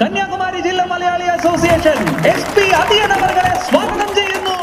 കന്യാകുമാരി ജില്ലാ Malayali association SP Athiyan അവരെ സ്വാഗതം ചെയ്യുന്നു.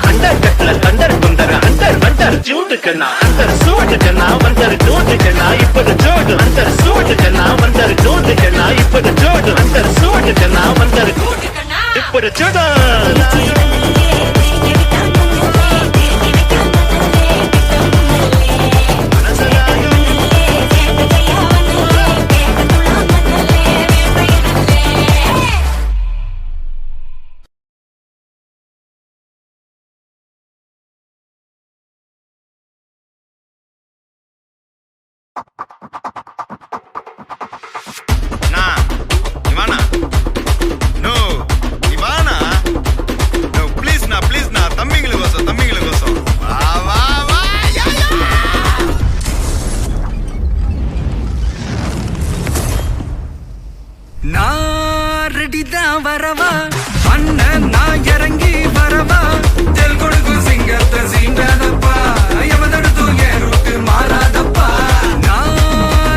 अंडर कटल कंडर कुंदर अंडर वंडर जूट कना अंदर सूट कना वंडर जूट कना इपद जोड़ अंदर सूट कना वंडर जूट कना इपद जोड़ अंदर सूट कना वंडर जूट कना इपद जोड़ வரவா அண்ணன் நான் இறங்கி வரவா ஜெல் கொடுக்கு சிங்கத்தை சீண்டாதப்பா எவதடுத்து ஏறுட்டு மாறாதப்பா நான்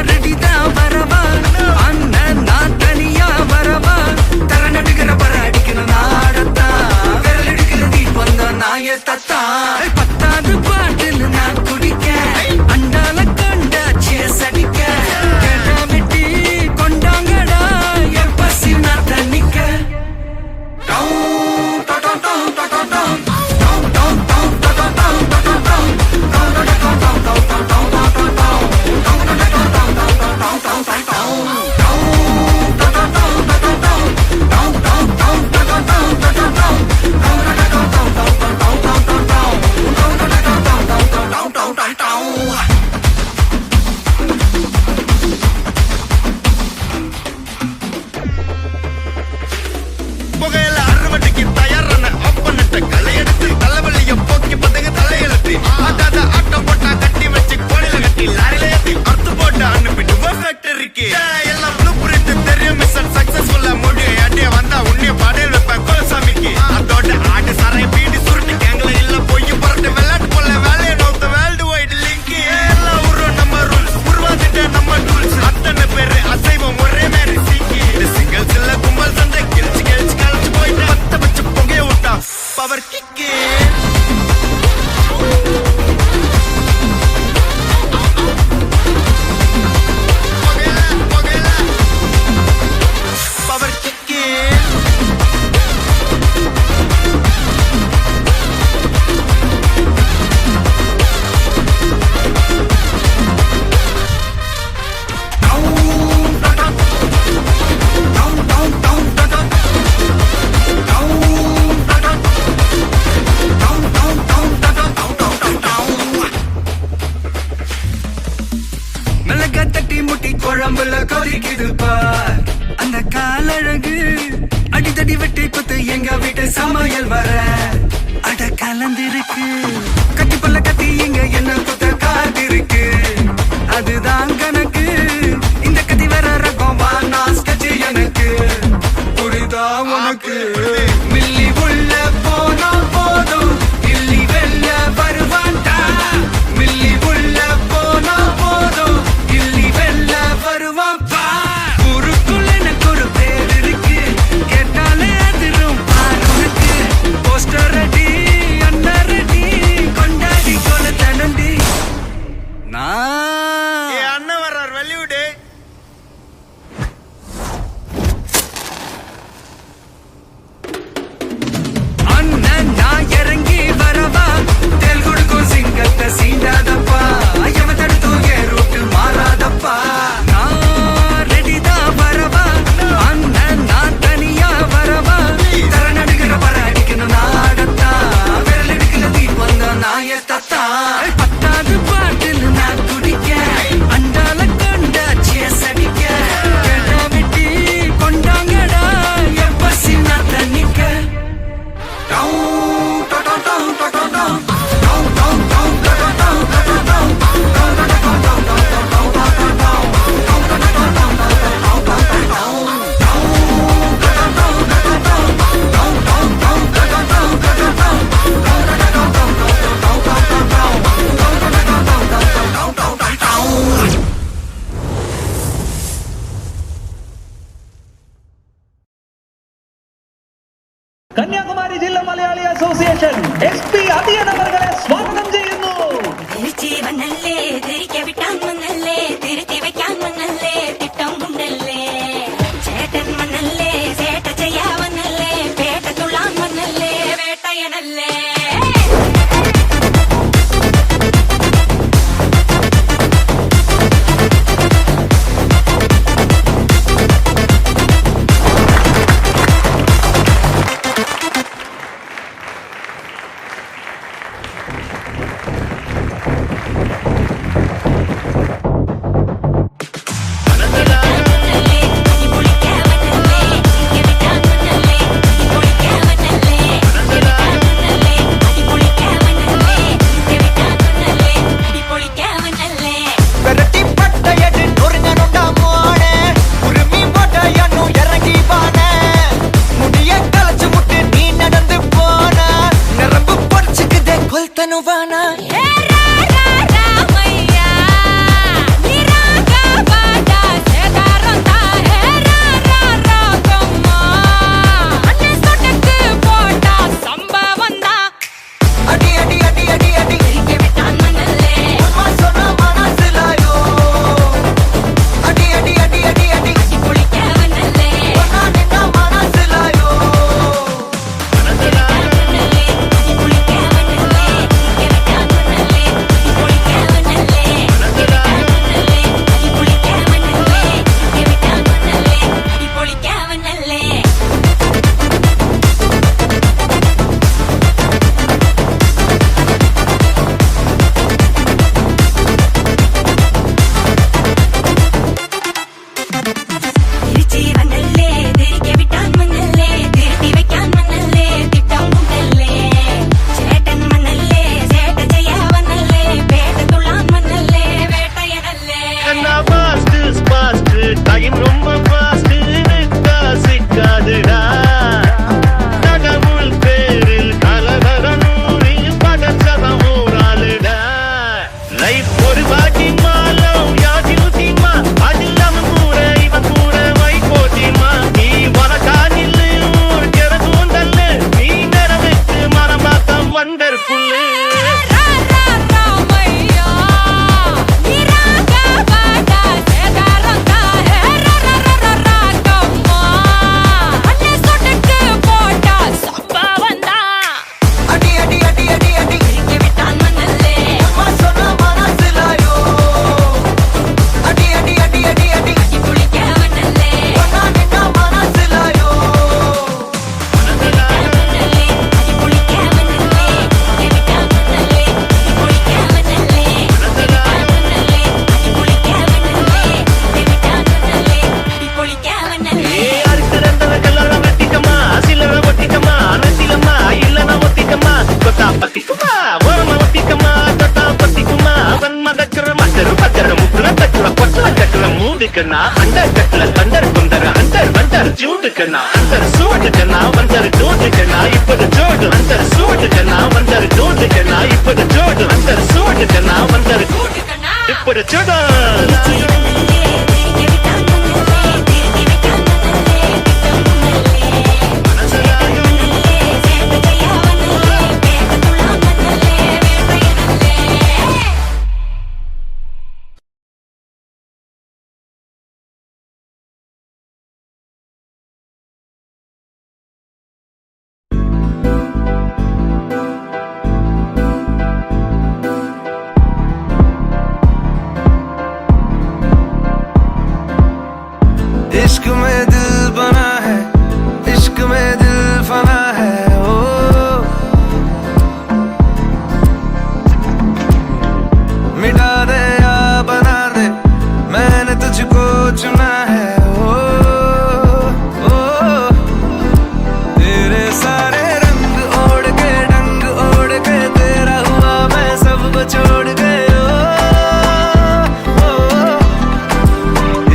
மிளகா தட்டி முட்டி குழம்புல கொதிக்குது பார் அந்த காலழகு அடித்தடி வெட்டி குத்து எங்க வீட்டு சமையல் வர அட கலந்திருக்கு கட்டி பல்ல கட்டி இங்க என்ன குத்த காத்திருக்கு அதுதான் கணக்கு இந்த கதி வர ரகம் வானா ஸ்கெட்ச் எனக்கு புரிதா உனக்கு மில்லி உள்ள போனா போதும் இல்லி வெல்ல வருவான்டா மில்லி உள்ள போனா போதும் இல்லி வெல்ல வருவான் பா ஊருக்குள்ள எனக்கு ஒரு பேர் இருக்கு கேட்டாலே அதிரும் பாருனுக்கு போஸ்டர் ரெடி அண்ணன் ரெடி கொண்டாடி கொல தனண்டி நான் அண்ணன் வர்றார் வெளியூடு அண்ணன் நான் இறங்கி வரவா தெல் கொடுக்கும் சிங்கத்தை சீண்டாதப்பா எவ தடுத்தும் என் ரூட்டு மாறாதப்பா நான் ரெடிதான் வரவா அண்ணன் நான் தனியா வரவா தர நடுகிற பர அடிக்கணும் நாடத்தா விரல் எடுக்கல தீ வந்த நாய தத்தா பத்தாவது பாட்டில் நான் குடிக்க அண்டால கொண்டா சேஸ் அடிக்க கேட்டா வெட்டி கொண்டாங்கடா எப்ப சின்ன தண்ணிக்க കന്യാകുമാരി ജില്ലാ മലയാളി അസോസിയേഷൻ SP അതിയൻ അവരെ സ്വാഗതം ചെയ്യുന്നു. തിരിച്ച് വന്നല്ലേ തിരികെ വിട്ടാൻ വന്നല്ലേ തിരുത്തി വെക്കാൻ വന്നല്ലേ തിട്ടം കൊണ്ടല്ലേ ചേട്ടൻ വന്നല്ലേ ചേട്ട ചെയ്യാ വന്നല്ലേ പേട്ട തുള്ളാൻ വന്നല്ലേ വേട്ടയനല്ലേ கண்ணா அண்டர் கட்ல தண்டர் குந்தர அண்டர் வண்டர் ஜூடு கண்ணா அண்டர் சூடு கண்ணா வண்டர் டூடு கண்ணா இப்பது ஜோடு அண்டர் சூடு கண்ணா வண்டர் டூடு கண்ணா இப்பது ஜோடு அண்டர் சூடு கண்ணா வண்டர் இப்பது ஜோடு इश्क में दिल बना है इश्क में दिल फना है ओ मिटा दे या बना दे मैंने तुझको चुना है ओ तेरे सारे रंग ओढ़ के डंग ओढ़ के तेरा हुआ मैं सबको छोड़ के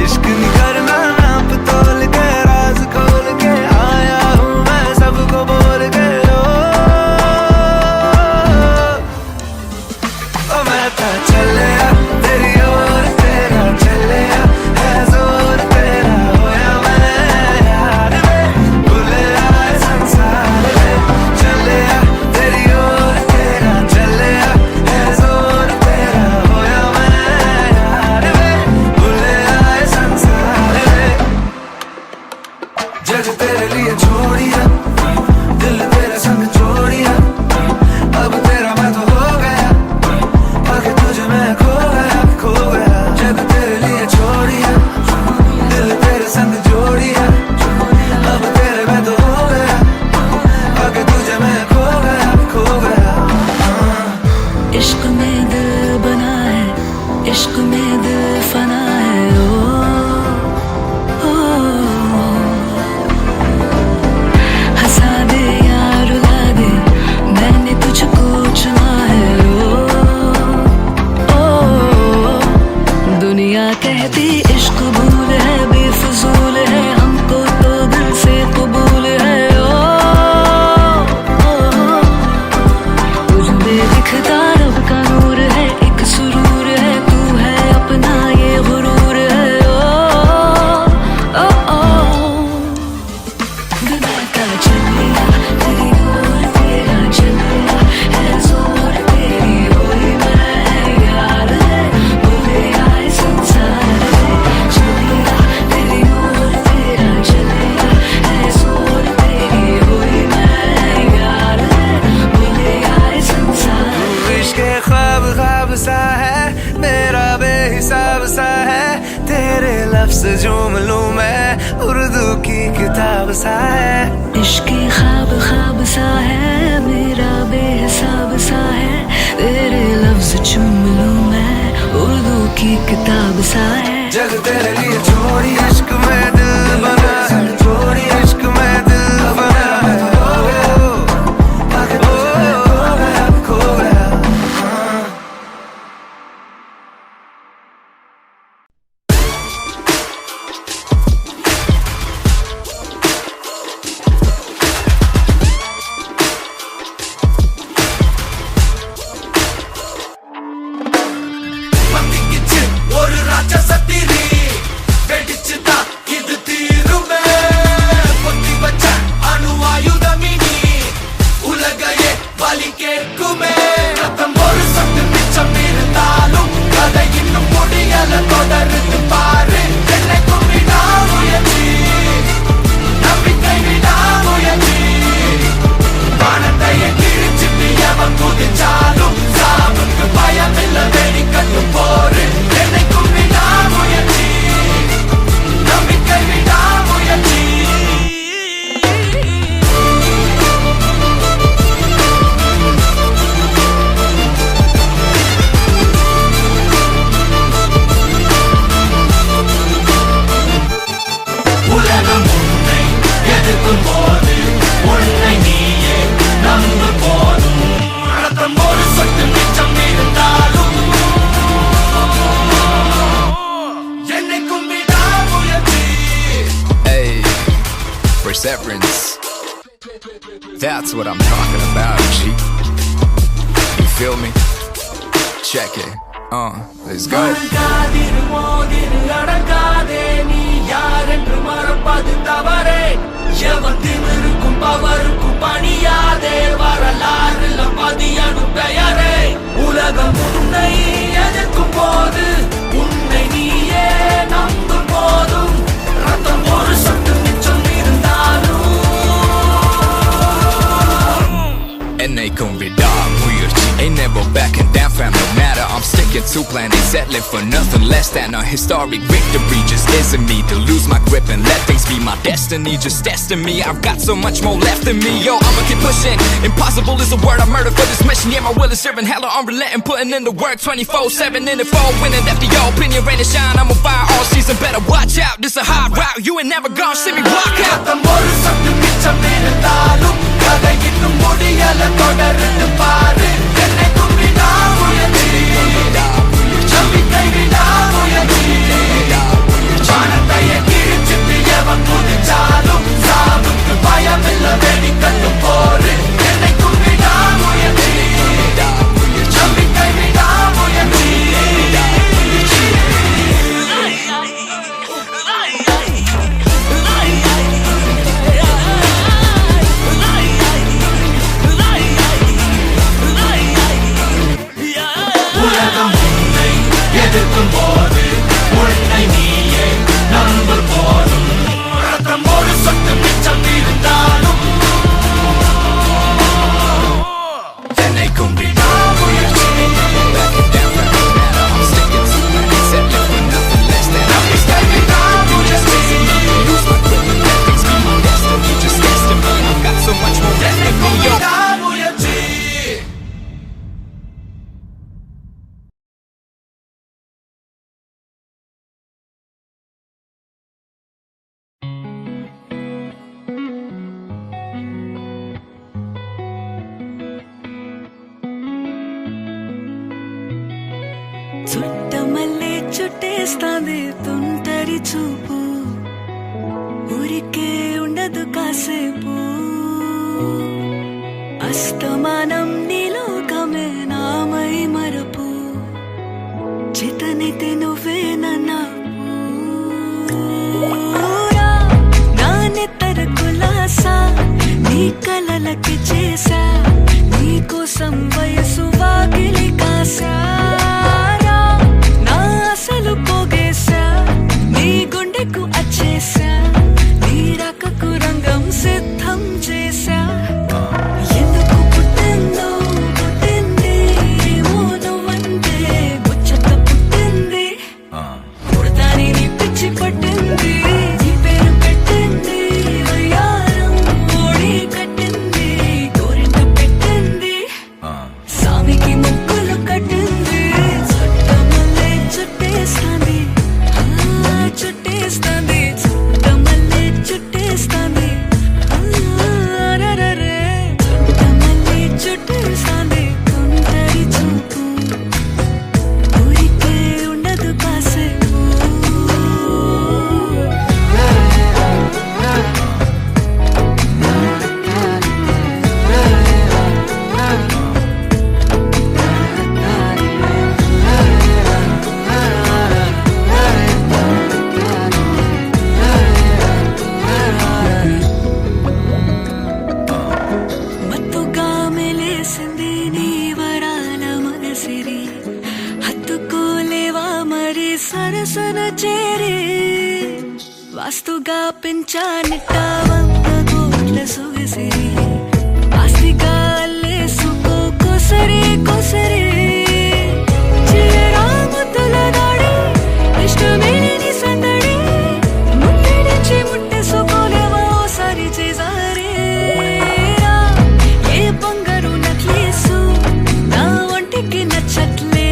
इश्क नहीं करना नाप तोल के राज खोल के आया हूँ मैं सबको बोल के ओ मैं तो चलिया तेरी ओर तेरा चलिया है जोर तेरा होया मैं यार में भूले आए संसार में चलिया तेरी ओर तेरा चलिया है जोर तेरा होया मैं यार में भूले आए संसार में जग तेरे लिए छोड़िया दिल तेरे संग जोड़िया अब तेरा मैं तो हो गया आगे तुझे मैं खो गया जग तेरे लिए छोड़िया दिल तेरे संग जोड़िया अब तेरे मैं तो हो गया आगे तुझे मैं खो गया इश्क में दिल बना है इश्क में दिल फना है ओ हंसा दे या रुला दे मैंने तुझको चुना है ओ दुनिया कहती इश्क भूल है बेफजूल है हमको तो दिल से कबूल है तुझ में दिखता रब का नूर है एक सुरूर है तू है अपना ये गुरूर है ओ दिमागा चल लिया तेरी ओर तेरा चल लिया है जोर तेरी होई मैं यार है भूले आए संसार में चल लिया तेरी ओर तेरा चल लिया है जोर तेरी होई मैं यार है भूले आए संसार इश्क ख्वाब ख्वाब सा है मेरा बेहिसाब सा है तेरे लफ्ज झूम लूं मैं उर्दू की किताब सा है इश्क ख्वाब ख्वाब सा है मेरा बेहिसाब सा है तेरे लफ्ज चुम लूं मैं उर्दू की किताब सा है जग तेरे लिए छोड़ी इश्क में दिल बना है छोड़ी इश्क में दिल बना है खो गया ஒரு ராட்சசத்திரி வெடிச்சு severance. That's what I'm talking about, G. You feel me? Check it. Let's go. உலகம் உன்னை எதிர்க்கும் போது உன்னை நீயே நம்பும் போதும் ரத்தம் ஒரு சொட்டு மிச்சம் இருந்தாலும் என்னை கும்பிடா முயற்சி ain't never backing down fam, no matter I'm sticking to plan and settling for nothing less than a historic victory. Just isn't me to lose my grip and let things be my destiny. Just testing me, I've got so much more left in me. Yo, I'ma keep pushing. Impossible is a word I murder for this mission. Yeah, my will is serving hella unrelenting, putting in the work 24/7 in the fall, winning after your opinion, rain and shine. I'm on fire all season, better watch out. This a hard route, you ain't never gonna see me walk out. ஒரு சொட்டு மிச்சம் இருந்தாலும் கதை இன்னும் முடியல, தொடர்ந்து பாரு. என்னை கும்பிடா முயற்சி, நம்பிக்கை விடா முயற்சி. வானத்தையே கிழிச்சிட்டு எவன் குதிச்சாலும் சாவுக்கு பயமில்ல, வெடிக்கட்டும் போரு. என்னை கும்பிடா முயற்சி, நம்பிக்கை விடா முயற்சி. உலகம் உன்னை எதிர்க்கும் போது உன்னை நீயே நம்பும் போதும் ரத்தம் ஒரு சொட்டு மிச்சம் இருந்தாலும் என்னை கும்பிடா முயற்சி. చుట్టమల్లే చుట్టేస్తాంది తుంటరి చూపు, ఊరికే ఉండదు కాసేపు. అస్తమానం నీలోకమే నామై మరపు, చితనైతే నువ్వే నన్నాపు. నానెత్తర కులాసా నీ కలలకి చేసా, నీ కోసం వయసు వాకిలి కాసా. పోగేశా నీ గుండెకు అచ్చేశా, నీ రకకు రంగం సిద్ధం చేశా. ఎందుకు పుట్టిందో పుట్టింది, ఏమో నువ్వంటే ముచ్చట పుట్టింది. పుడతాని నీ పిచ్చి పట్టింది, నీ పేరు పెట్టింది వయ్యారం, ఓడి కట్టింది గోరింట పెట్టింది, సామికి ముక్కులు కట్టింది. చుట్టేస్తాంది చుట్టేస్తాంది చుట్టమల్లే చుట్టేస్తాంది, చుట్టమల్లే చుట్టేస్తాంది తుంటరి చూపు, ఊరికే ఉండదు కాసేపు. మత్తుగా మెలేసింది నీ వరాల మనసిరి, హత్తుకోలేవా మరి సరసన చేరి. వాస్తుగా పెంచానిట్ట 100 కోట్ల సొగసిరి, ఆస్తిగా అల్లేసుకో కొసరి కొసరి. చిరాముతుల దాడి ఇష్టమేని సందడి, ముట్టడించి ముట్టేసుకోలేవా ఓసారి చేసారి. ఏ బంగారు నక్లేసు నా ఒంటికి నచ్చట్లే,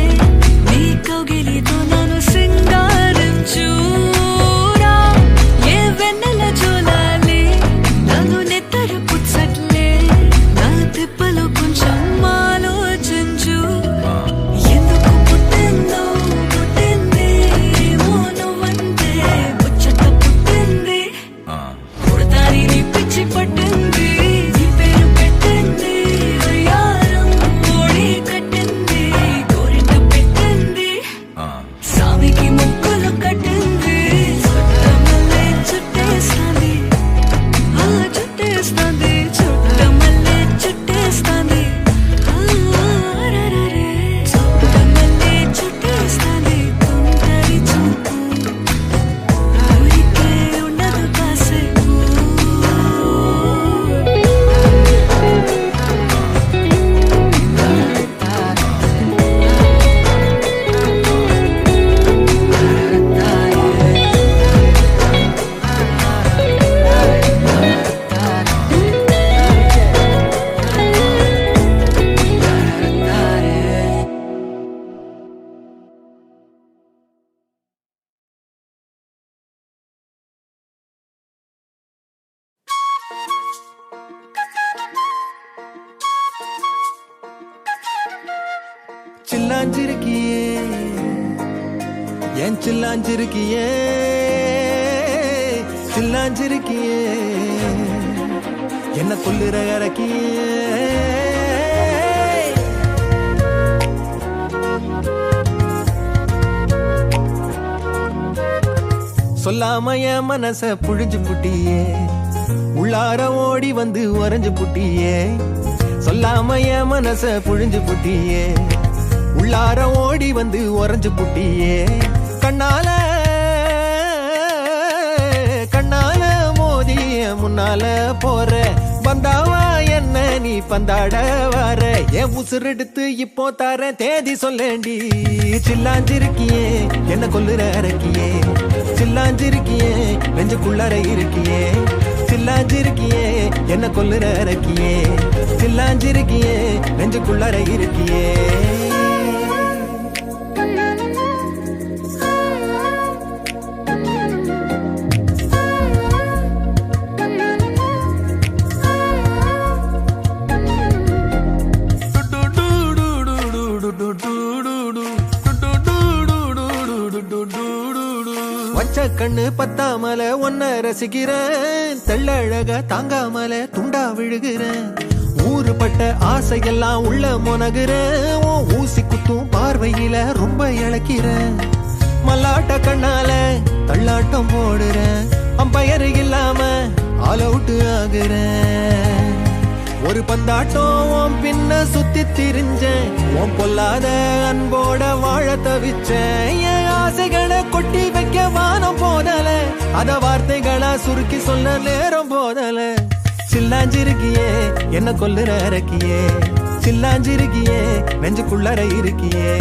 నీ కౌగిలితో నన్ను సింగారించు. ఏ వెన్నెల జోలాలి నన్ను నెత్తరు పుచ్చట్లే, నా తిప్పలు కొంచెం ఆలోచించు. சில்லாஞ்சிருக்கியே ஏன் சில்லாஞ்சிருக்கியே சில்லாஞ்சிருக்கியே என்ன கொல்லுற இறக்கியே சொல்லாம என் மனச புழிஞ்சு புட்டியே உள்ளார ஓடி வந்து உறைஞ்சு புட்டியே சொல்லாம என் மனச புழிஞ்சு புட்டியே உள்ளார ஓடி வந்து உறைஞ்சு புட்டியே கண்ணால கண்ணால மோதி முன்னால போற வந்தாவா என்ன நீ பந்தாட வர என் உசுரெடுத்து இப்போ தர தேதி சொல்லேண்டி சில்லாஞ்சிருக்கியே என்ன கொல்லுற இறக்கியே சில்லாஞ்சிருக்கியே நெஞ்சுக்குள்ளார இருக்கியே சில்லாஞ்சிருக்கியே என்ன கொல்லுற இறக்கியே சில்லாஞ்சிருக்கியே நெஞ்சுக்குள்ளார இருக்கியே வச்ச கண்ணு பத்தாமல ஒன்ன ரசிக்கிறேன் தெள்ளழக தாங்காமல துண்டா விழுகிறேன் ஊறுபட்ட ஆசையெல்லாம் உள்ள முனகுறேன் ஊசி குத்தும் பார்வையில ரொம்ப இழக்கிறேன் மல்லாட்ட கண்ணால தள்ளாட்டம் போடுறேன் அம்பயர் இல்லாம ஆல் அவுட் ஆகுறேன் ஒரு பந்தாட்டம் பின்ன சுத்தி திரிஞ்சேன் உன் பொல்லாத அன்போட வாழ தவிச்சேன் என் ஆசைகளை கொட்டி வைக்க வானம் போதல அத வார்த்தைகளா சுருக்கி சொல்ல நேரம் போதல சில்லாஞ்சிருக்கியே என்ன கொல்லுற இறக்கியே சில்லாஞ்சிருக்கியே நெஞ்சுக்குள்ளற இருக்கியே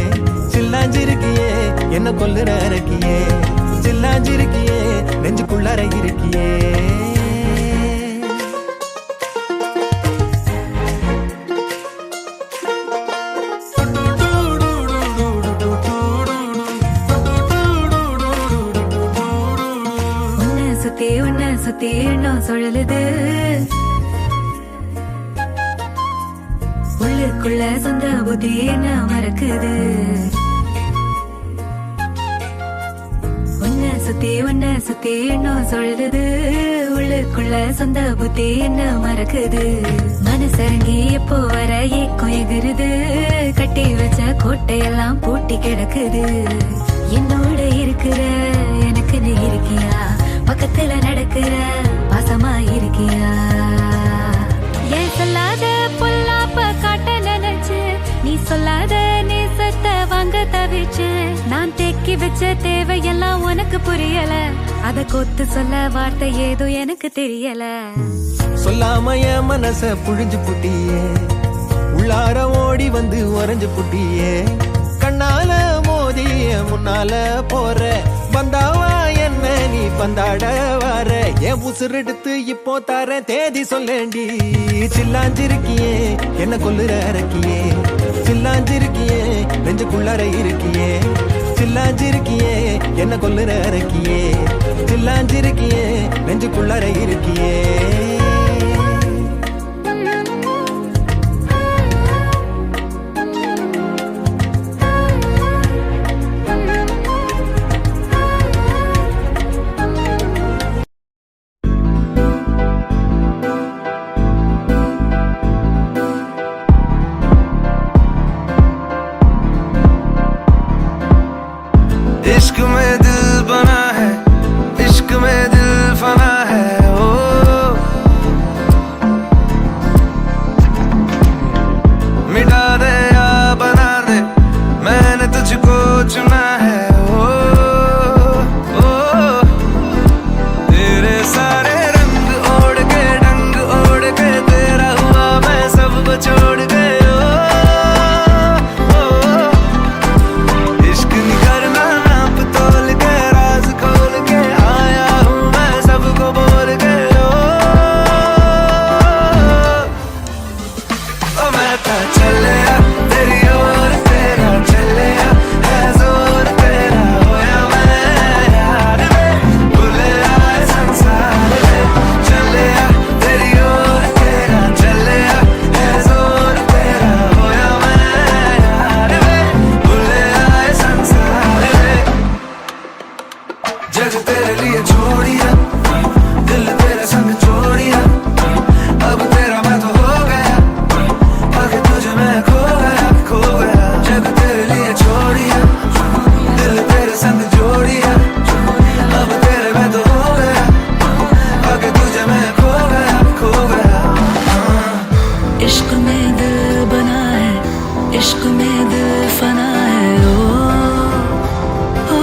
சில்லாஞ்சிருக்கியே என்ன கொல்லுற இறக்கியே சில்லாஞ்சிருக்கியே நெஞ்சுக்குள்ளற இருக்கியே சுத்தி எண்ணம் சுழலுது உள்ளுக்குள்ள சொந்த புத்தி என்ன மறக்குது உன்னை சுத்தி எண்ணம் சுழலுது உள்ளுக்குள்ள சொந்த புத்தி என்ன மறக்குது மனசரங்கி எப்போ வர ஏக்கம் எகுருது கட்டி வச்ச கோட்டையெல்லாம் பூட்டி கிடக்குது என்னோட இருக்கிற எனக்கு நீ இருக்கியா பக்கத்துல நடக்கிற பாசமா இருக்கியா ஏன் சொல்லாத பொல்லாப்ப காட்ட நினைச்சு நீ சொல்லாத நேசத்தை வாங்க தவிச்சு நான் தேக்கி வச்ச தேவையெல்லாம் உனக்கு புரியல அத கொத்து சொல்ல வார்த்தை ஏதோ எனக்கு தெரியல சொல்லாம என் மனச புழிஞ்சு புட்டியே உள்ளார ஓடி வந்து உறைஞ்சு புட்டியே கண்ணால மோதி முன்னால போற வந்தாவா என்ன நீ பந்தாட வர என் உசுரெடுத்து இப்போ தர தேதி சொல்லேண்டி சில்லாஞ்சிருக்கியே என்ன கொல்லுற இறக்கியே சில்லாஞ்சிருக்கியே நெஞ்சுக்குள்ளார இருக்கியே சில்லாஞ்சிருக்கியே என்ன கொல்லுற இறக்கியே சில்லாஞ்சிருக்கியே நெஞ்சுக்குள்ளார இருக்கியே इश्क में दिल बना है इश्क में दिल फना है ओ जग तेरे लिए छोड़ दिया, दिल तेरे संग छोड़ दिया, अब तेरा मैं तो हो गया, आगे तुझे मैं खो गया, खो गया। जग तेरे लिए छोड़ दिया, दिल तेरे संग जोड़ दिया, अब तेरे मैं तो हो गया, आगे तुझे मैं खो गया, खो गया। इश्क में दिल बना है, इश्क में दिल फना है। ओ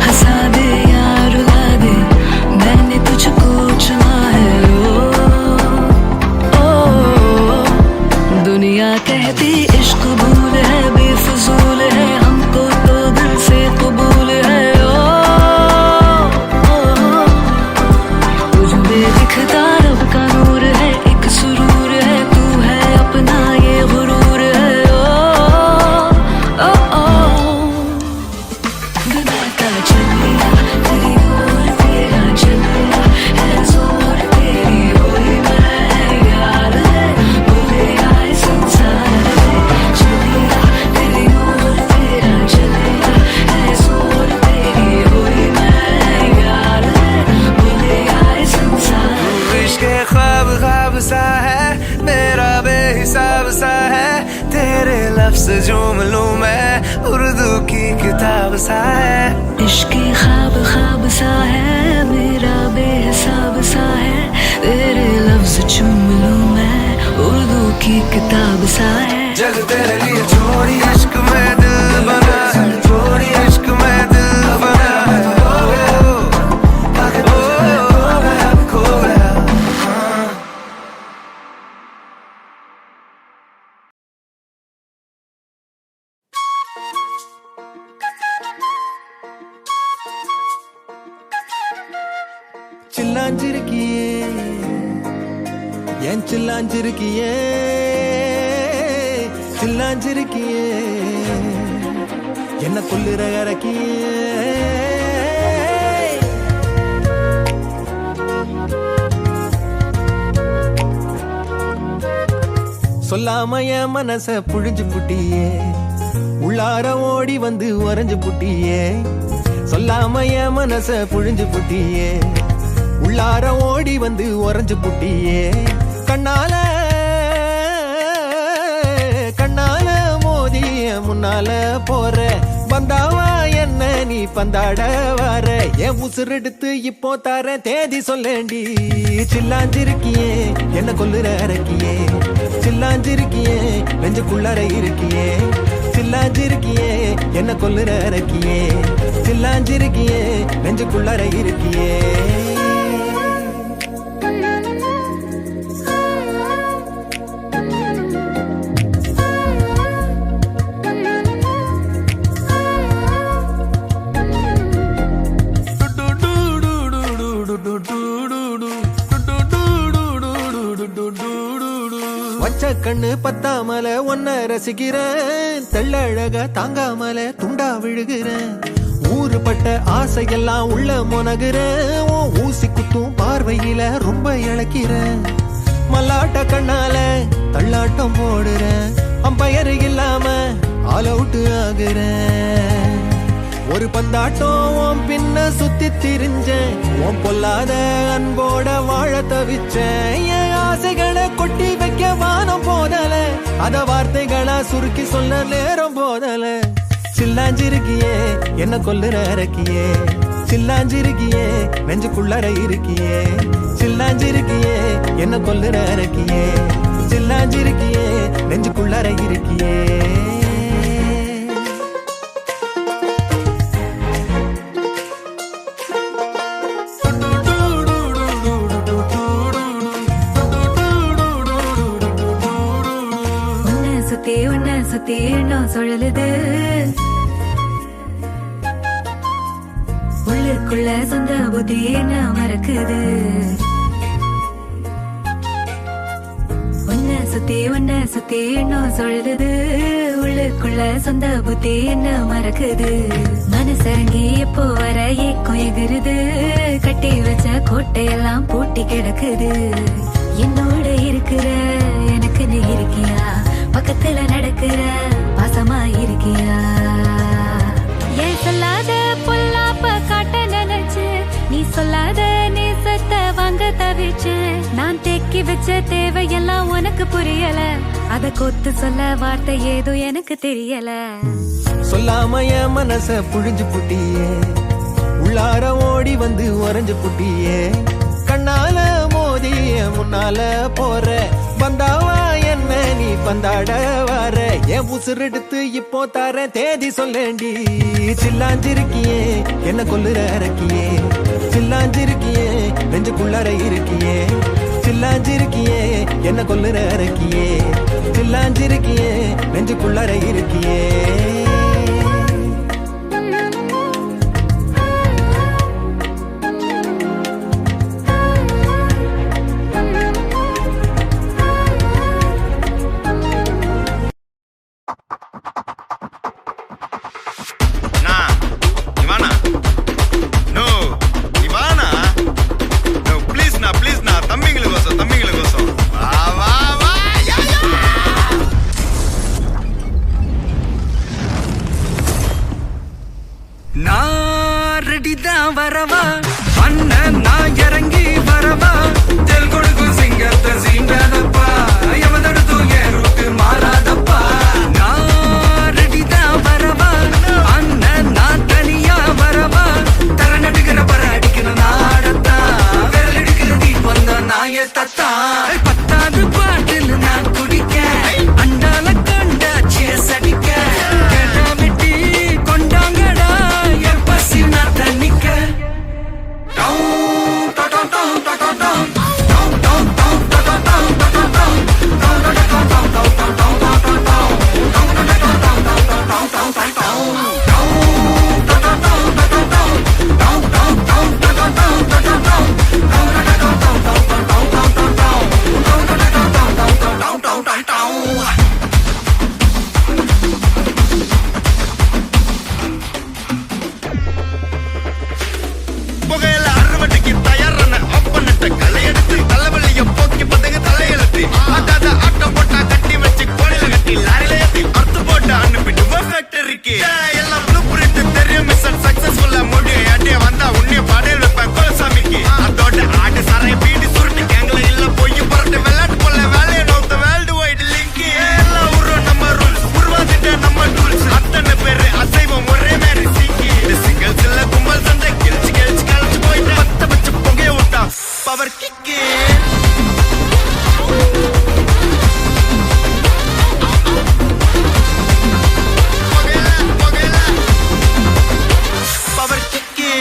हंसा दे या रुला दे, मैंने तुझको चुना है। ओ दुनिया कहती इश्क भूल है, बेफजूल है, हमको तो दिल से कबूल है। तुझ में दिखता रब का नूर है, एक सुरूर है, तू है अपना ये गुरूर है। बनाता चल लिया तेरी ओर, तेरा चल लिया है जोर, तेरी होई मैं यार है, बोले आए संसार है। चल लिया तेरी ओर, तेरा चल लिया है जोर, तेरी होई मैं यार है, बोले आए संसार। इश्क ख्वाब ख्वाब सा है, मेरा बेहिसाब सा है, तेरे लफ्ज झूम लूं मैं, उर्दू की किताब सा है। इश्क ख्वाब ख्वाब सा है, मेरा बेहिसाब सा है, तेरे लफ्ज चूम लूं मैं, उर्दू की किताब सा है। जग तेरे लिए छोड़ी, इश्क में दिल बना है, छोड़ी इश्क में दिल बना है। आगे तुझे मैं खो गया, खो गया। சில்லாஞ்சிருக்கியே என் சில்லாஞ்சிருக்கியே, சில்லாஞ்சிருக்கியே என்ன கொல்லுற இறக்கியே। சொல்லாம என் மனச புழிஞ்சு புட்டியே, உள்ளார ஓடி வந்து உறைஞ்சு புட்டியே. சொல்லாம என் மனச புழிஞ்சு புட்டியே, உள்ளார ஓடி வந்து உறைஞ்சு புட்டியே. கண்ணால கண்ணால மோதி முன்னால போற, வந்தாவா என்ன நீ பந்தாட வர. என் உசுரெடுத்து இப்போ தர தேதி சொல்லேண்டி. சில்லாஞ்சிருக்கியே என்ன கொல்லுற இறக்கியே, சில்லாஞ்சிருக்கியே நெஞ்சுக்குள்ளற இருக்கியே. சில்லாஞ்சிருக்கியே என்ன கொல்லுற இறக்கியே, சில்லாஞ்சிருக்கியே நெஞ்சுக்குள்ளற இருக்கியே. வச்ச கண்ணு பத்தாமல ஒன்ன ரசிக்கிறேன், தெள்ளழக தாங்காமல துண்டா விழுகிறேன். ஊறுபட்ட ஆசையெல்லாம் உள்ள மொனகுறேன், ஊசி குத்தும் பார்வையில ரொம்ப இழக்கிறேன். மல்லாட்ட கண்ணால தள்ளாட்டம் போடுறேன், அம்பயர் இல்லாம ஆல் அவுட் ஆகுறேன். ஒரு பந்தாட்டம் பின்ன சுத்தி திரிஞ்சேன், உன் பொல்லாத அன்போட வாழ தவிச்சேன். என் ஆசைகளை கொட்டி வைக்க வானம் போதல, அத வார்த்தைகளா சுருக்கி சொல்ல நேரம் போதல. சில்லாஞ்சிருக்கியே என்ன கொல்லுற இறக்கியே, சில்லாஞ்சிருக்கியே நெஞ்சுக்குள்ளற இருக்கியே. சில்லாஞ்சிருக்கியே என்ன கொல்லுற இறக்கியே, சில்லாஞ்சிருக்கியே நெஞ்சுக்குள்ளற இருக்கியே. உன்னை சுத்தி எண்ணம் சுழலுது, உள்ளுக்குள்ள சொந்த புத்தி என்ன மறக்குது. உன்னை சுத்தி எண்ணம் சுழலுது, உள்ளுக்குள்ள சொந்த புத்தி என்ன மறக்குது. மனசரங்கி எப்போ வர ஏக்கம் எகுருது, கட்டி வச்ச கோட்டையெல்லாம் பூட்டி கிடக்குது. என்னோட இருக்கிற எனக்கு நீ இருக்கியா, பக்கத்துல நடக்கிற பாசமா இருக்கியா. என் சொல்லாத நீ சத்த வாங்க தவிச்சேன் நான் தேக்கி வச்ச தேவையெல்லாம் உனக்கு புரியல அத கொத்து சொல்ல வார்த்தை ஏதோ எனக்கு தெரியல சொல்லாம என் மனச புழிஞ்சு புட்டியே உள்ளார ஓடி வந்து உறைஞ்சு புட்டியே கண்ணால மோதி முன்னால போற வந்தாவா என்ன நீ பந்தாட வர என் உசுரெடுத்து இப்போ தர தேதி சொல்லேண்டி சில்லாஞ்சிருக்கியே என்ன கொல்லுற இறக்கியே சில்லாஞ்சிருக்கியே நெஞ்சுக்குள்ளார இருக்கியே சில்லாஞ்சிருக்கியே என்ன கொல்லுற இறக்கியே சில்லாஞ்சிருக்கியே நெஞ்சுக்குள்ளார இருக்கியே நான் ரெடிதான் வரவா அண்ணன் நான் இறங்கி வரவா தெல் கொடுக்கும் சிங்கத்தை சீண்டாதப்பா எவதடுத்தும் என் ரூட்டு மாறாதப்பா நான் ரெடிதான் வரவா அண்ணன் நான் தனியா வரவா தர நடுக்கிற பர அடிக்கிற நாடத்தா விரல் எடுக்கிற தீபம் தான் நாய தத்தா பத்தாவது பாட்டில் நான் குடிக்க அண்டால கண்டா சேஸ் அடிக்க கேட்டாமிட்டி கொண்டாங்கடா என் பசி நான் தண்ணிக்க புகையில அறுவடைக்கு தயாரான அப்பனட்ட கலையெடுத்து தலைவலிய போக்கி பதங்க தலையெழுத்து ஆட்டாத ஆட்டம் போட்டா கட்டி வச்சு கோழில கட்டி லாரில ஏத்தி அறுத்து போட்டு அனுப்பிட்டு ஃபேக்டரிக்கு எல்லாம் ப்ளூ பிரிண்ட் தெரியும் மிஷன் சக்சஸ்ஃபுல்லா முடியும் அடியே வந்தா உன்னைய பாடையில் வைப்பேன் கோலசாமிக்கு அதோட ஆடு சாரை பீடி சுருட்டு கேங்கல இல்ல போய் புரட்டு விளையாட்டு போல வேலையை நோத்த வேர்ல்டு வைடு லிங்க் எல்லாம் உருவம் நம்ம ரூல்ஸ் உருவாதிட்ட நம்ம டூல்ஸ் அத்தனை பேரு அசைவம் ஒரே மாதிரி சிங்கி சிங்கிள்ஸ் இல்ல கும்பல் சண்டை கிழிச்சு கிழிச்சு கழிச்சு போயிட்டு பத்த பச்சை புகைய விட்டா பவர் கிக்கு பவர் கிக்கு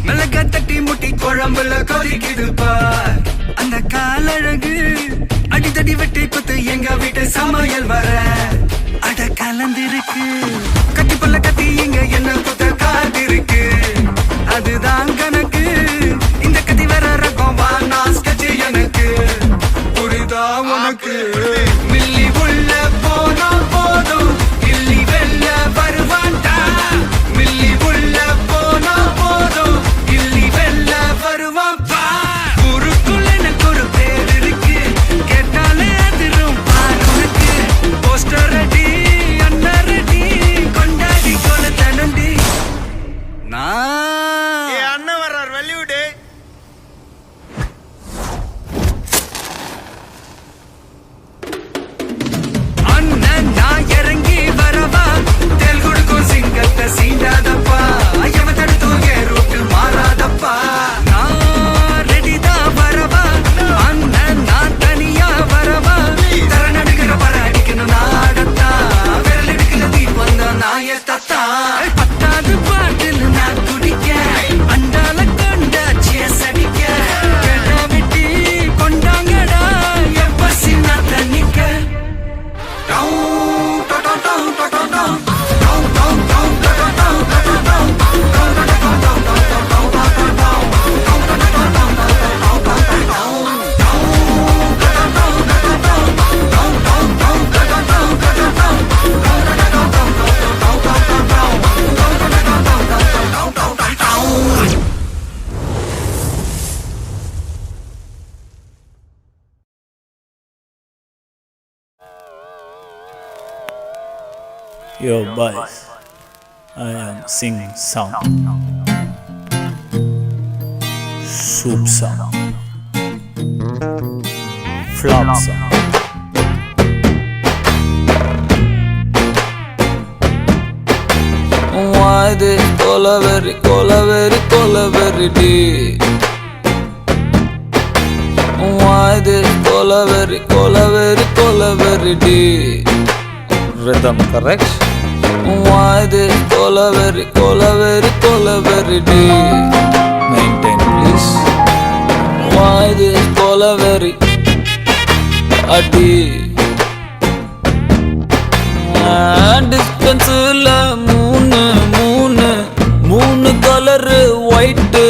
மிளகா தட்டி முட்டி குழம்புல கொதிக்குது பார் அந்த காலழகு அடித்தடி வெட்டி குத்து எங்க வீட்டு சமையல் வர அட கலந்திருக்கு கட்டி பல்ல கத்தி இங்க என்ன குத்த காத்திருக்கு அதுதான் கணக்கு இந்த கத்தி வர ரகம் வா நாஸ்கச்சு எனக்கு புரிதா உனக்கு மில்லி உள்ள போனா போதும் இல்லி வெல்ல வருவான்டா மில்லி உள்ள போனா போதும் இல்லி வெல்ல வருவான் பா ஊருக்குள்ள எனக்கு ஒரு பேர் இருக்கு கேட்டாலே அதிரும் பார் உனக்கு Yo boys, I am singing song, soup song, flop song. Why this colaveri, colaveri, colaveri tea? Why this colaveri, colaveri, colaveri tea? Rhythm correct? Why this colaveri, colaveri, colaveri tea? Maintain please. Why this colaveri a tea? டிஸ்பென்ஸில் மூணு colour white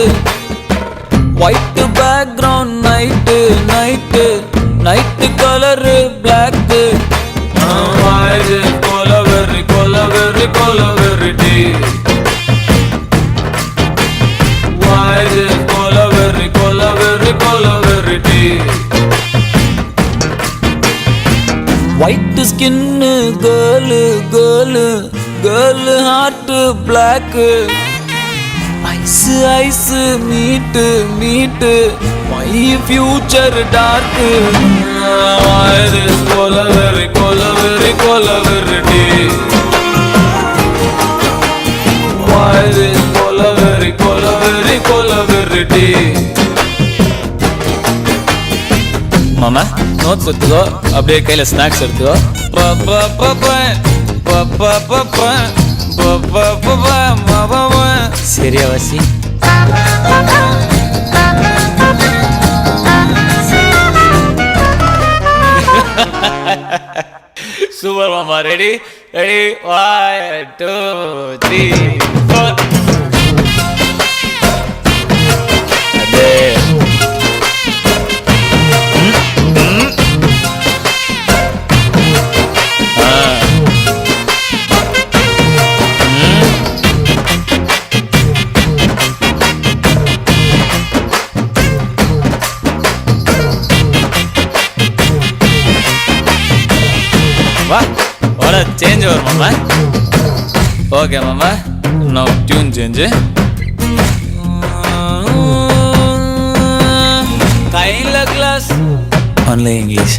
background night colour black கொலவெறி கொலவெறி கொலவெறி டி கொலவெறி கொலவெறி கொலவெறி டி white skin girl heart black eyes meet my future dark கொலவெறி கொலவெறி கொலவெறி டி கொலவெறி கொலவெறி கொலவெறி டி மாமா நோட்ஸ் எடுத்துக்கோ அப்படியே கையில ஸ்நாக்ஸ் எடுத்துக்கோ சரியா வாசி சூப்பர் மாமா ரெடி 1 2 3 4 அதே வா ஓட சேஞ்ச் வரும் மாமா ஓகே மாமா நோ டியூன் சேஞ்ச் கையில கிளாஸ் ஒன்லி இங்கிலீஷ்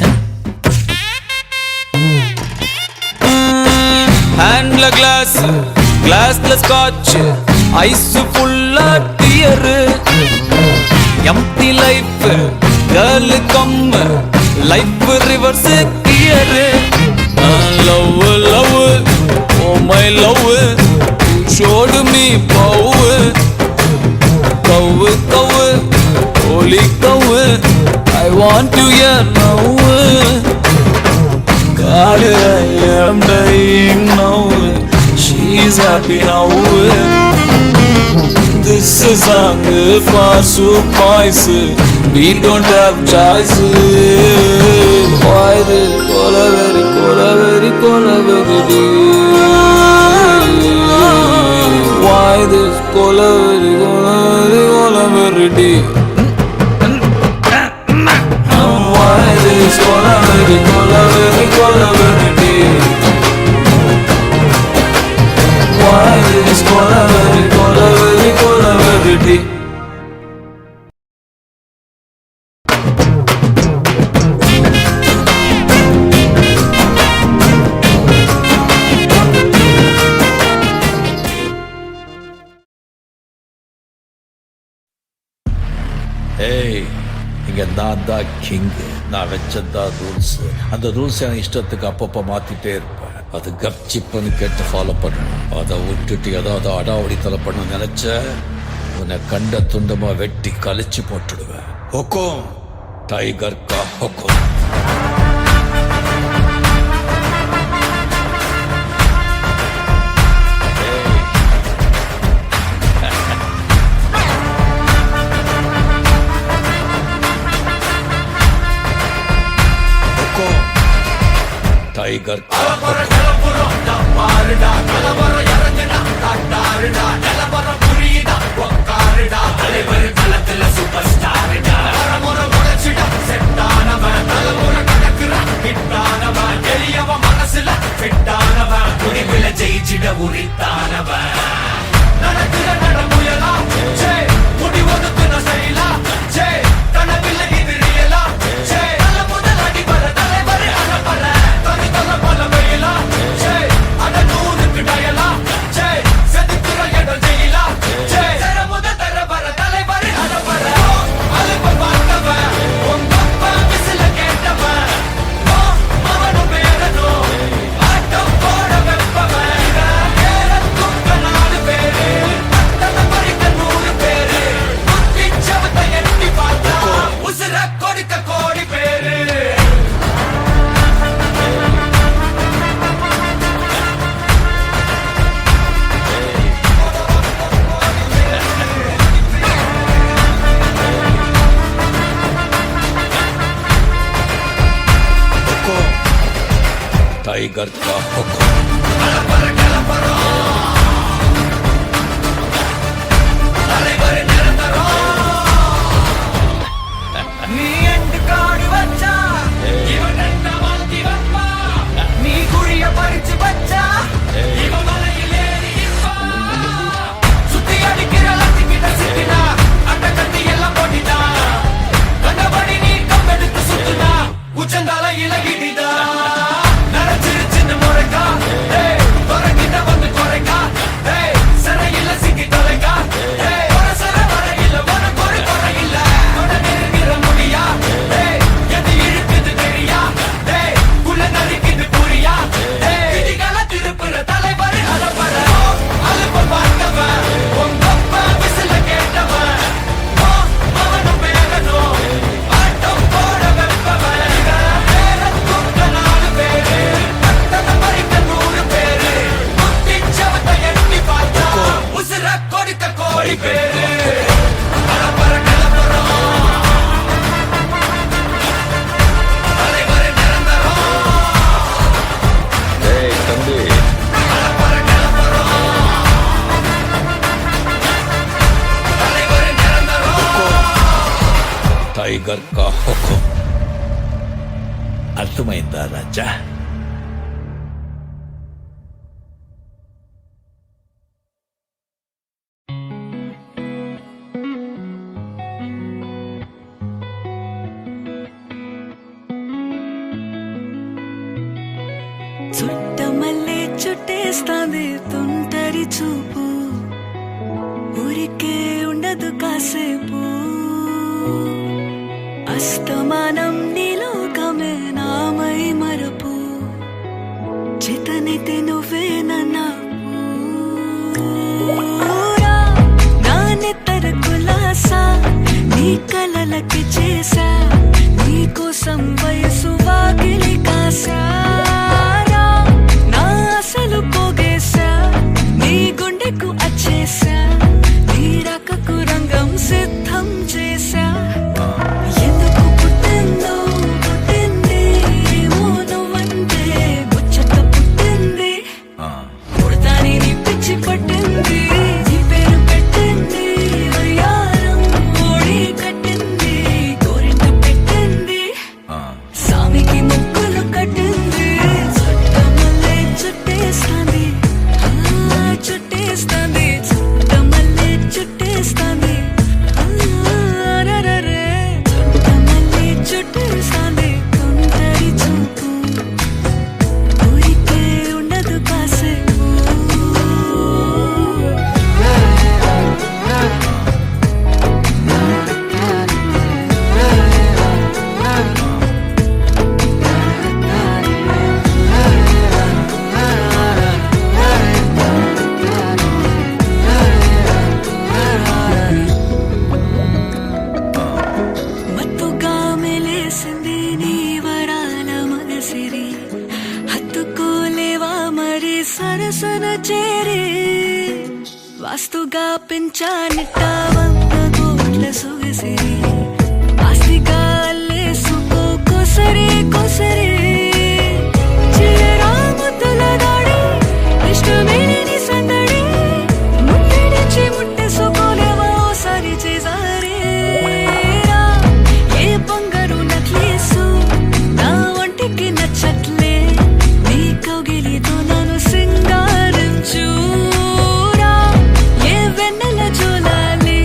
ஹேண்ட்ல கிளாஸ்ல ஸ்காட்ச் ஐஸ் ஃபுல்லா dear empty life girl come life reverse gear love, oh my love, you showed me power, cow, holy cow, I want you here now, God, I am dying now, she's happy now, this is song for soup boys, we don't have choice, why this colaveri, colaveri, colaveri tea? Why this colaveri, colaveri, colaveri tea? Why this colaveri, colaveri, colaveri tea? Why this colaveri, colaveri, colaveri tea? ஏய் இங்கே நான் தான் king, நான் வச்சதான் rules. அந்த rules எனக்கு இஷ்டத்துக்கு அப்பப்போ மாற்றிட்டே இருப்பேன். அது கப்சிப்புன்னு கேட்டு ஃபாலோ பண்ணணும். அதை விட்டுட்டு ஏதாவது அடாவடித்தலை பண்ண நினைச்ச உன்னை கண்ட துண்டமாக வெட்டி கழிச்சு போட்டுடுவேன். ஹொக்கும் டைகர் கா ஹொக்கும். டைகர் மனசுல ஃபிட்டானவன் टाइगर का हुक्म నీ ఎండ్ కాడు వచ్చా ఇవనంత మాంతి వప్ప నీ గుడియ పరిచి వచ్చా ఇవ మలయిలేని ఇప్ప సుత్తి అడికిర లత్తికిట సిట్టిన అడ్డకట్టి ఎల్ల పొడిద కన్నబడి నీ కమ్మెడుతు సుత్తున ఉచందాల ఇలగిడిద నరచిరు చిన్న మొరక కొరకిట వందు కొరక సర ఇల్ల సిగ్గి తొలక కొరసర వర ఇల్ల వన కొరి కొర ఇల్ల కొడ నిరుగిర முடியா எது இழுக்குது தெரியா குள்ள நறுக்குது புரியா விதிகள திருப்புற தலைவர் அலப்பற அலுப்ப பார்த்தவன் உங்கப்ப விசில கேட்டவன் அவனும் பேரனும் ஆட்டம் போட வெப்பவன் பேர தூக்க 4 பேரு கட்டத மறிக்க 100 பேரு முத்திச்சவத்தை எண்ணி பார்த்தா உசுர கொடுக்க கோடி பேரு அலப்பற கிளம்புறோம் तंबी टाइगर का हुक्म अर्थमैंदा राजा చుట్టమల్లే చుట్టేస్తాంది తుంటరి చూపు ఊరికే ఉండదు కాసేపు అస్తమానం నీలోకమే నామై మరపు చేతనైతే నువ్వే నాన్నెత్తర కులాసా నీ కలలకి చేసా నీ కోసం వయసు వాకిలి కాసా అసలు పోగేశా నీ గుండెకు అచ్చేసా నీ రకకు రంగం సిద్ధం చేశా ఎందుకు పుట్టిందో పుట్టింది ఏమో నువ్వంటే ముచ్చట పుట్టింది పుడతాని నీ పిచ్చి పట్టింది నీ పేరు పెట్టింది వయ్యారం ఓడి కట్టింది గోరింట పెట్టింది సామికి ముక్కులు కట్టింది చుట్టేస్తాంది చుట్టేస్తాంది చుట్టమల్లే చుట్టేస్తాంది చుట్టమల్లే చుట్టేస్తాంది తుంటరి చూపు ఊరికే ఉండదు కాసేపు మత్తుగా మెలేసింది నీ వరాల మగసిరి హత్తుకోలేవా మరి సరసన చేరి వాస్తుగా పెంచానిట్ట 100 కోట్ల సొగసిరి ఆస్తిగా అల్లేసుకో కొసరి కొసరి చిరరాముతుల దాడి ఇష్టమేని సందడి ముట్టిడిచి ముట్టేసుకోలేవా ఓసారి చేసారి ఏ బంగారు నక్లీసు నా ఒంటికి నచ్చట్లే నీ కౌగిలితో నన్ను సింగారించు ఏ వెన్నెల జోలాలి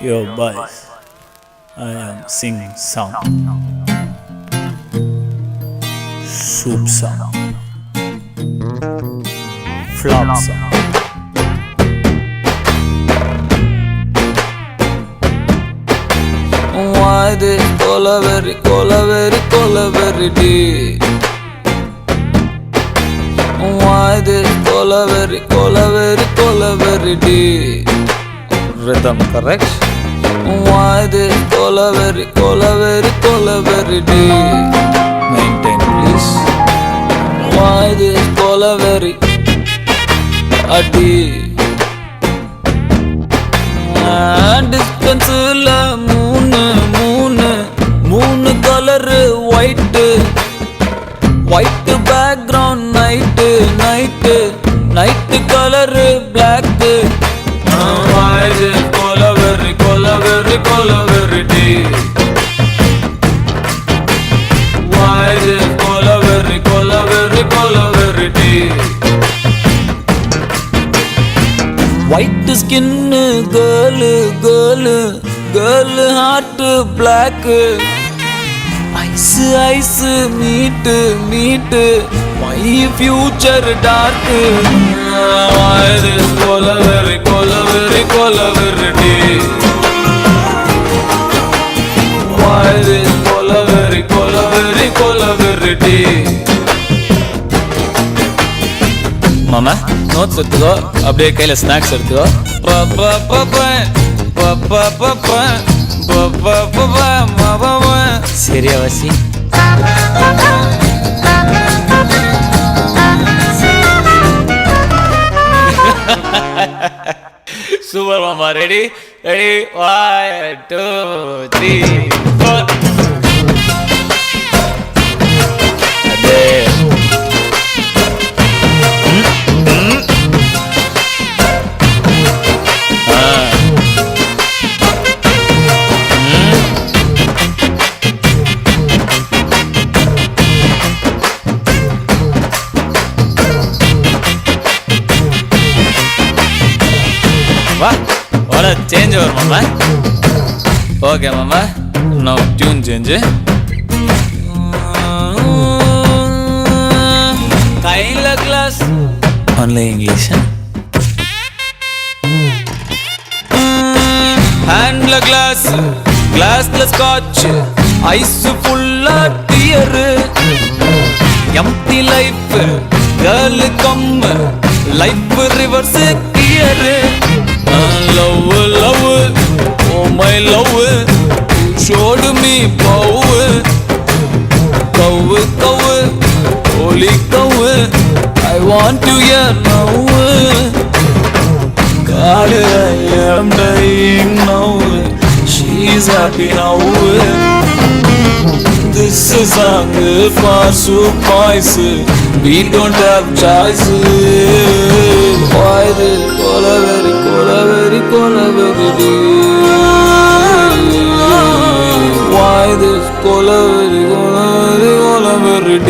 Yo boys, I am singing song. Soup song. Flop song. Why this colaveri, colaveri, colaveri D? Why this colaveri, colaveri, colaveri D? Rhythm correct? Why this colaveri, colaveri, colaveri D? Maintain please. Why this colaveri a D? Distanceல மூணு colour white background night colour black கொலவெறி கொலவெறி கொலவெறி டி கொலவெறி கொலவெறி கொலவெறி டி white skin girl heart black eyes meet my future dark கொலவெறி கொலவெறி கொலவெறி டி கொலவெறி கொலவெறி கொலவெறி டி மாமா நோட்ஸ் எடுத்துக்கோ அப்படியே கையில ஸ்நாக்ஸ் எடுத்துக்கோ சரியா வாசி சூப்பர் மாமா ரெடி 1 2 3 4 அதே சேஞ்ச் வரும் மாமா ஓகே மாமா நான் டியூன் சேஞ்சு கையில கிளாஸ் ஒன்லி இங்கிலீஷ் ஹேண்ட்ல கிளாஸ்ல ஸ்காட்ச் ஐஸ் ஃபுல்லா dear empty life girl come life reverse gear love, oh my love, showed me power, holy cow, I want to hear now, God I am dying now, she's happy now, this is song for soup boys, we don't have choice, why the colaveri, colaveri, colaveri D? Why this colaveri, colaveri, colaveri D?